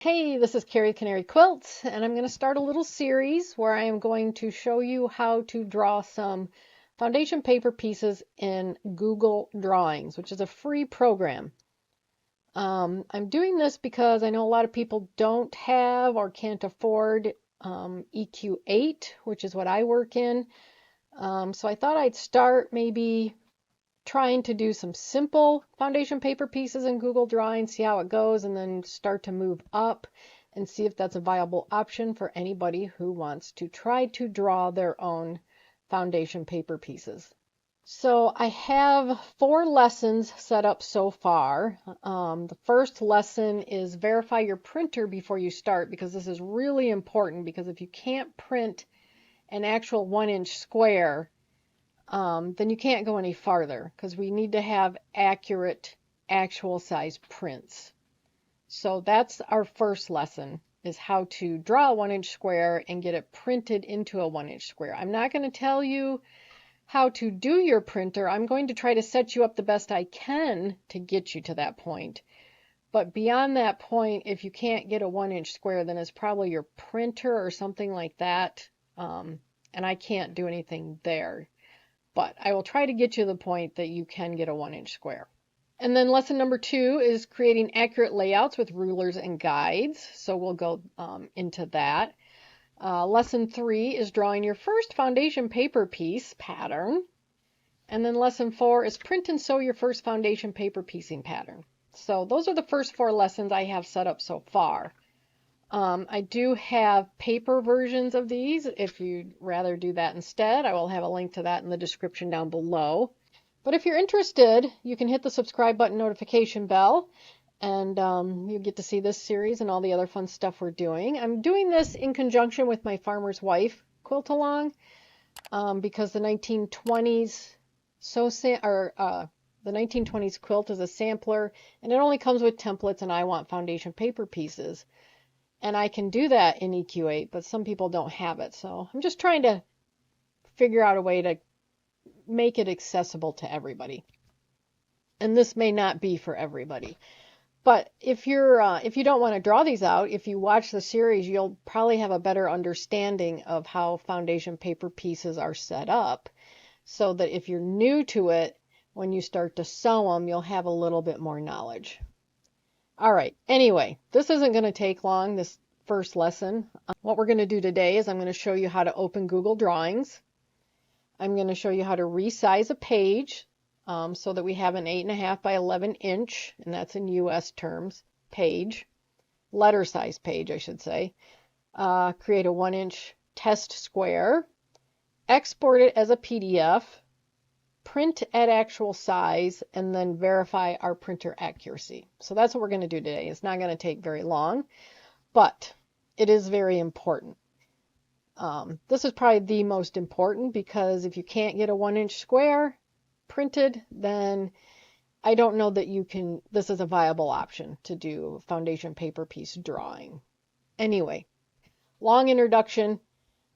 Hey, this is Canary Quilts, and I'm going to start a little series where I am going to show you how to draw some foundation paper pieces in Google Drawings, which is a free program. I'm doing this because I know a lot of people don't have or can't afford EQ8, which is what I work in. So I thought I'd start maybe trying to do some simple foundation paper pieces in Google Drawings, see how it goes, and then start to move up and see if that's a viable option for anybody who wants to try to draw their own foundation paper pieces. So I have 4 lessons set up so far. The first lesson is verify your printer before you start, because this is really important, because if you can't print an actual 1-inch square, then you can't go any farther, because we need to have accurate actual size prints. So that's our first lesson, is how to draw a 1-inch square and get it printed into a 1-inch square. I'm not going to tell you how to do your printer. I'm going to try to set you up the best I can to get you to that point. But beyond that point, if you can't get a 1-inch square, then it's probably your printer or something like that. And I can't do anything there. But I will try to get you to the point that you can get a 1-inch square. And then lesson number 2 is creating accurate layouts with rulers and guides. So we'll go into that. Lesson 3 is drawing your first foundation paper piece pattern. And then lesson 4 is print and sew your first foundation paper piecing pattern. So those are the first 4 lessons I have set up so far. I do have paper versions of these. If you'd rather do that instead, I will have a link to that in the description down below. But if you're interested, you can hit the subscribe button, notification bell, and you get to see this series and all the other fun stuff we're doing. I'm doing this in conjunction with my Farmer's Wife quilt along, because the 1920s the 1920s quilt is a sampler, and it only comes with templates, and I want foundation paper pieces. And I can do that in EQ8, but some people don't have it. So I'm just trying to figure out a way to make it accessible to everybody. And this may not be for everybody. But if you don't want to draw these out, if you watch the series, you'll probably have a better understanding of how foundation paper pieces are set up, so that if you're new to it, when you start to sew them, you'll have a little bit more knowledge. All right, anyway, this isn't going to take long, this first lesson. What we're going to do today is I'm going to show you how to open Google Drawings. I'm going to show you how to resize a page so that we have an 8.5 by 11 inch, and that's in US terms, page, letter size page, I should say. Create a 1-inch test square, export it as a PDF, print at actual size, and then verify our printer accuracy. So that's what we're going to do today. It's not going to take very long, but it is very important. This is probably the most important, because if you can't get a 1-inch square printed, then I don't know that this is a viable option to do foundation paper piece drawing. Anyway, long introduction.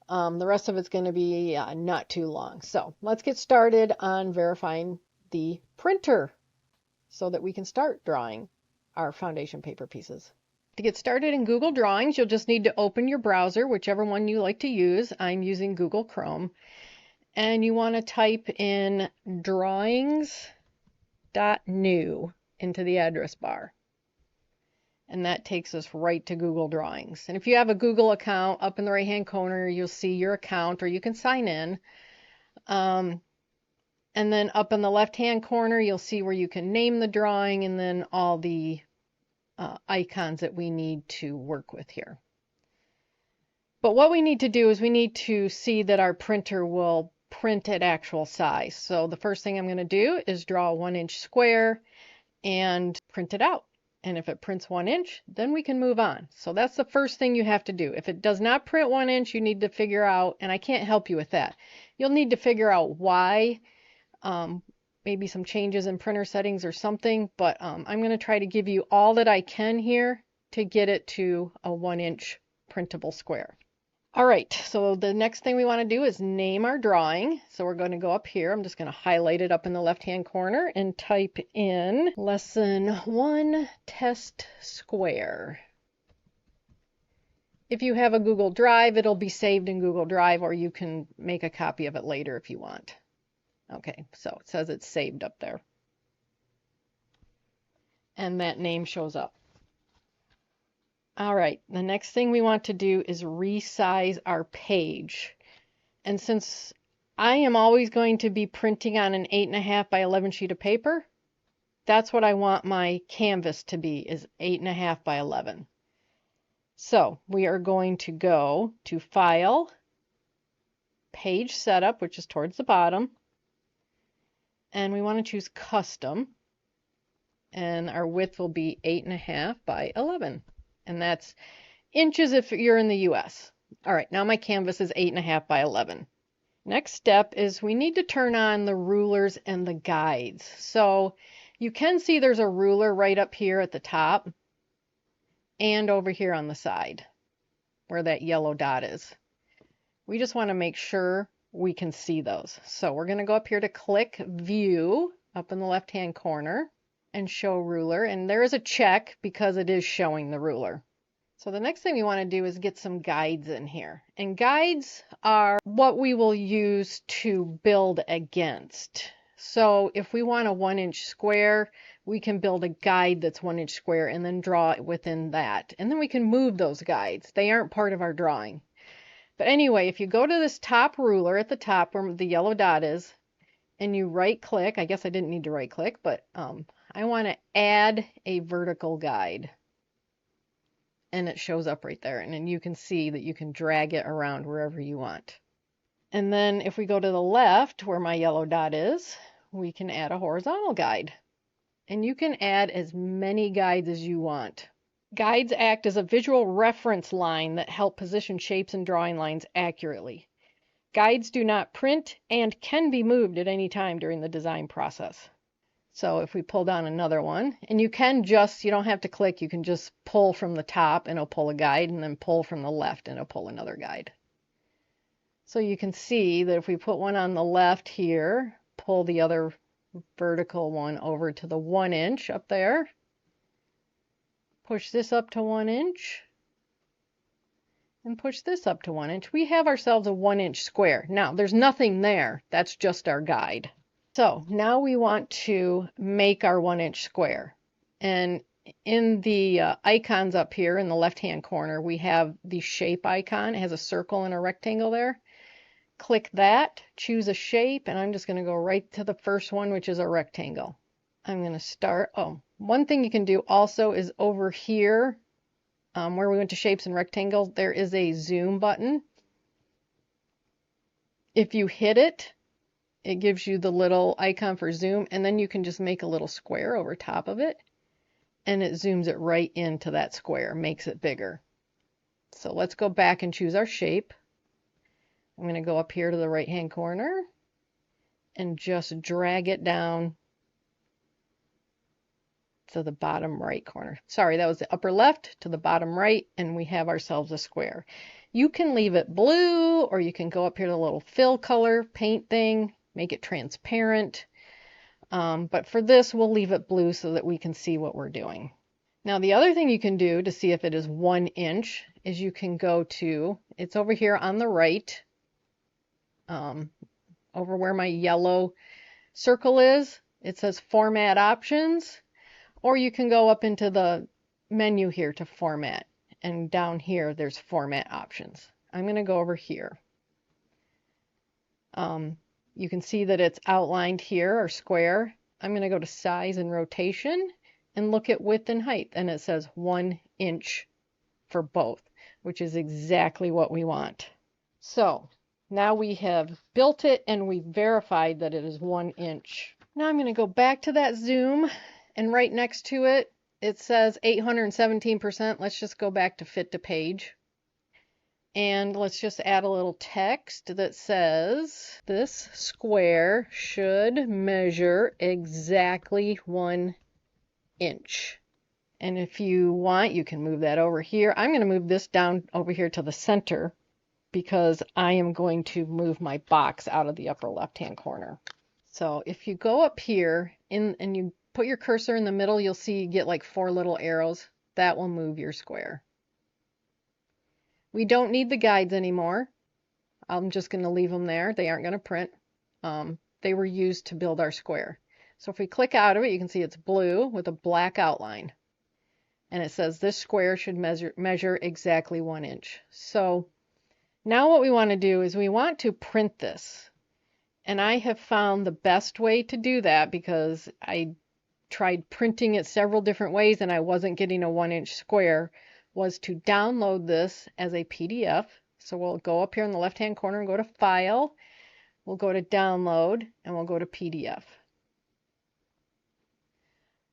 The rest of it's going to be not too long. So let's get started on verifying the printer so that we can start drawing our foundation paper pieces. To get started in Google Drawings, you'll just need to open your browser, whichever one you like to use. I'm using Google Chrome. And you want to type in drawings.new into the address bar. And that takes us right to Google Drawings. And if you have a Google account, up in the right-hand corner, you'll see your account, or you can sign in. And then up in the left-hand corner, you'll see where you can name the drawing, and then all the icons that we need to work with here. But what we need to do is we need to see that our printer will print at actual size. So the first thing I'm going to do is draw a 1-inch square and print it out. And if it prints 1 inch, then we can move on. So that's the first thing you have to do. If it does not print 1 inch, you need to figure out, and I can't help you with that, you'll need to figure out why, maybe some changes in printer settings or something, but I'm going to try to give you all that I can here to get it to a 1-inch printable square. All right, so the next thing we want to do is name our drawing. So we're going to go up here. I'm just going to highlight it up in the left-hand corner and type in Lesson 1 Test Square. If you have a Google Drive, it'll be saved in Google Drive, or you can make a copy of it later if you want. Okay, so it says it's saved up there. And that name shows up. All right, the next thing we want to do is resize our page. And since I am always going to be printing on an 8.5 by 11 sheet of paper, that's what I want my canvas to be, is 8.5 by 11. So we are going to go to File, Page Setup, which is towards the bottom, and we want to choose Custom, and our width will be 8.5 by 11, and that's inches if you're in the US. All right, now my canvas is 8.5 by 11. Next step is we need to turn on the rulers and the guides. So you can see there's a ruler right up here at the top and over here on the side where that yellow dot is. We just want to make sure we can see those. So we're going to go up here to click View up in the left-hand corner and show ruler. And there is a check because it is showing the ruler. So the next thing we want to do is get some guides in here. And guides are what we will use to build against. So if we want a 1-inch square, we can build a guide that's 1-inch square and then draw it within that. And then we can move those guides. They aren't part of our drawing. But anyway, if you go to this top ruler at the top where the yellow dot is, and you right click, I guess I didn't need to right click, but I want to add a vertical guide. And it shows up right there. And then you can see that you can drag it around wherever you want. And then if we go to the left where my yellow dot is, we can add a horizontal guide. And you can add as many guides as you want. Guides act as a visual reference line that help position shapes and drawing lines accurately. Guides do not print and can be moved at any time during the design process. So if we pull down another one, and you don't have to click, you can just pull from the top and it'll pull a guide, and then pull from the left and it'll pull another guide. So you can see that if we put one on the left here, pull the other vertical one over to the 1-inch up there, push this up to 1 inch, and push this up to 1 inch. We have ourselves a 1-inch square. Now there's nothing there, that's just our guide. So now we want to make our 1-inch square. And in the icons up here in the left-hand corner, we have the shape icon. It has a circle and a rectangle there. Click that, choose a shape, and I'm just going to go right to the first one, which is a rectangle. I'm going to start. Oh, one thing you can do also is over here, where we went to shapes and rectangles, there is a zoom button. If you hit it, it gives you the little icon for zoom, and then you can just make a little square over top of it, and it zooms it right into that square, makes it bigger. So let's go back and choose our shape. I'm going to go up here to the right-hand corner and just drag it down to the bottom right corner. Sorry, that was the upper left to the bottom right, and we have ourselves a square. You can leave it blue, or you can go up here to the little fill color paint thing, make it transparent. But for this, we'll leave it blue so that we can see what we're doing. Now, the other thing you can do to see if it is 1 inch is you can go to, it's over here on the right, over where my yellow circle is. It says Format Options, or you can go up into the menu here to Format, and down here there's Format Options. I'm going to go over here. You can see that it's outlined here, or square. I'm going to go to Size and Rotation and look at width and height, and it says 1 inch for both, which is exactly what we want. So now we have built it and we verified that it is 1 inch. Now I'm going to go back to that zoom, and right next to it, it says 817%. Let's just go back to Fit to Page. And let's just add a little text that says, this square should measure exactly 1 inch. And if you want, you can move that over here. I'm going to move this down over here to the center because I am going to move my box out of the upper left-hand corner. So if you go up here and you put your cursor in the middle, you'll see you get like 4 little arrows. That will move your square. We don't need the guides anymore. I'm just going to leave them there. They aren't going to print. They were used to build our square. So if we click out of it, you can see it's blue with a black outline. And it says this square should measure exactly 1 inch. So now what we want to do is we want to print this. And I have found the best way to do that, because I tried printing it several different ways and I wasn't getting a 1 inch square, was to download this as a PDF. So we'll go up here in the left hand corner and go to File. We'll go to Download and we'll go to PDF.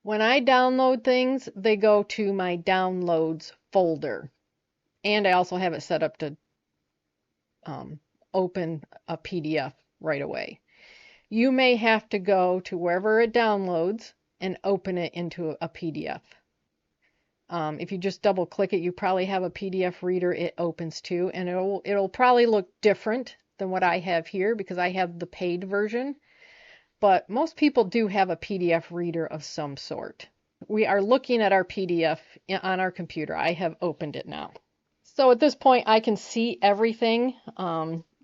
When I download things, they go to my Downloads folder. And I also have it set up to open a PDF right away. You may have to go to wherever it downloads and open it into a PDF. If you just double click it, you probably have a PDF reader it opens to, and it'll probably look different than what I have here because I have the paid version. But most people do have a PDF reader of some sort. We are looking at our PDF on our computer. I have opened it now. So at this point, I can see everything.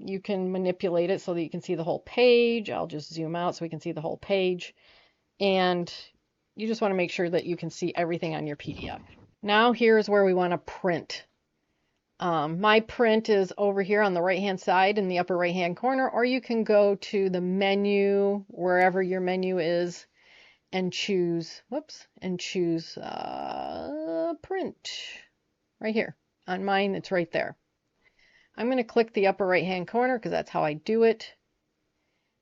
You can manipulate it so that you can see the whole page. I'll just zoom out so we can see the whole page. And you just want to make sure that you can see everything on your PDF. Now here's where we want to print. My print is over here on the right hand side in the upper right hand corner, or you can go to the menu, wherever your menu is, and choose, print right here. On mine, it's right there. I'm going to click the upper right hand corner because that's how I do it.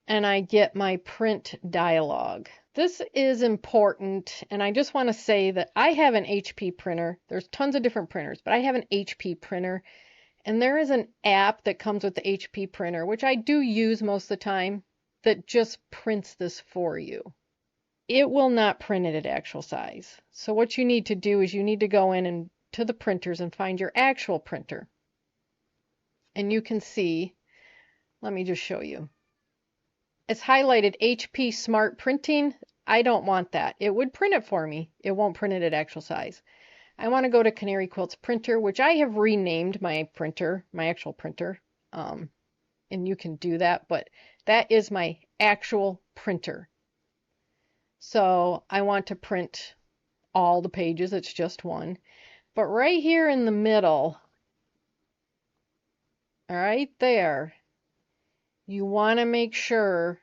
And I get my print dialog. This is important, and I just want to say that I have an HP printer. There's tons of different printers, but I have an HP printer, and there is an app that comes with the HP printer, which I do use most of the time, that just prints this for you. It will not print it at actual size. So what you need to do is you need to go in and to the printers and find your actual printer. And you can see, let me just show you. It's highlighted HP Smart Printing. I don't want that. It would print it for me. It won't print it at actual size. I want to go to Canary Quilts Printer, which I have renamed my printer, my actual printer. And you can do that, but that is my actual printer. So I want to print all the pages. It's just one. But right here in the middle, right there, you want to make sure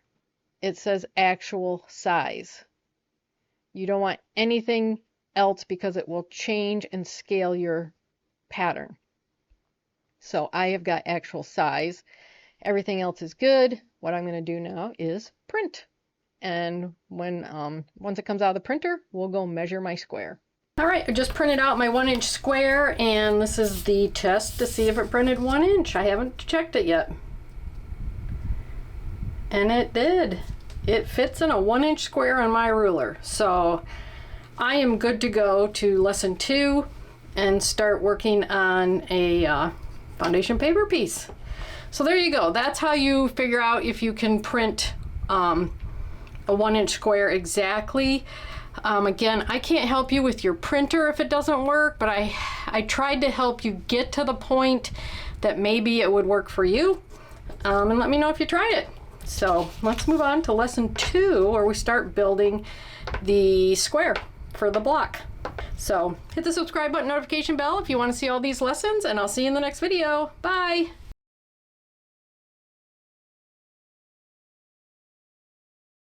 it says actual size. You don't want anything else because it will change and scale your pattern. So I have got actual size. Everything else is good. What I'm going to do now is print. And when once it comes out of the printer, we'll go measure my square. All right, I just printed out my 1 inch square, and this is the test to see if it printed 1 inch. I haven't checked it yet. And it did. It fits in a 1 inch square on my ruler. So I am good to go to lesson 2 and start working on a foundation paper piece. So there you go. That's how you figure out if you can print a 1 inch square exactly. Again, I can't help you with your printer if it doesn't work, but I tried to help you get to the point that maybe it would work for you. And let me know if you tried it. So let's move on to lesson 2, where we start building the square for the block. So hit the subscribe button, notification bell if you want to see all these lessons, and I'll see you in the next video. Bye!